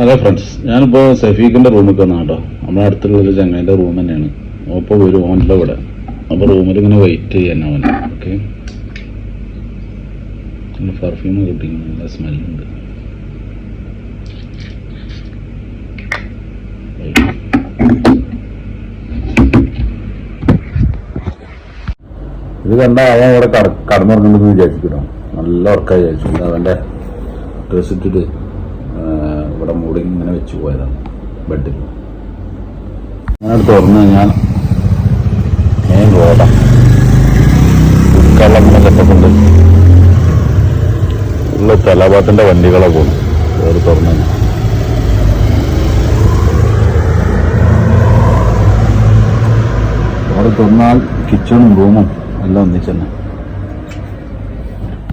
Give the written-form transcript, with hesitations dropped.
അതെ ഫ്രണ്ട്സ്, ഞാനിപ്പോൾ സഫീഖിൻ്റെ റൂമിൽ വന്നാ കേട്ടോ. നമ്മുടെ അടുത്തുള്ളൊരു ചങ്ങായിൻ്റെ റൂം തന്നെയാണ്. അപ്പോൾ ഒരു ഓൻ്റെ ഇവിടെ. അപ്പോൾ റൂമിൽ ഇങ്ങനെ വെയിറ്റ് ചെയ്യാൻ അവൻ. ഓക്കെ, പെർഫ്യൂം കിട്ടി, നല്ല സ്മെല്ലുണ്ട്. ഇത് കണ്ടാൽ അവൻ ഇവിടെ കടന്നുറങ്ങുന്നുണ്ടെന്ന് വിചാരിക്കട്ടോ. നല്ല ഉറക്കായി വിചാരിച്ചു. അവൻ്റെ ഡ്രസ് ഇട്ടിട്ട് ഇവിടെ മൂടി ഇങ്ങനെ വെച്ച് പോയതാണ് ബെഡിൽ. ഞാനത് തുറന്നു കഴിഞ്ഞാൽ മെയിൻ റോഡാണ്. ഉൾക്കള്ളം സെറ്റപ്പുണ്ട്. ഉള്ള തലഭാഗത്തിൻ്റെ വണ്ടികളെ പോകും. റോഡ് തുറന്നു കഴിഞ്ഞാൽ അവിടെ തുറന്നാൽ കിച്ചണും റൂമും എല്ലാം ഒന്നിച്ചെന്നെ.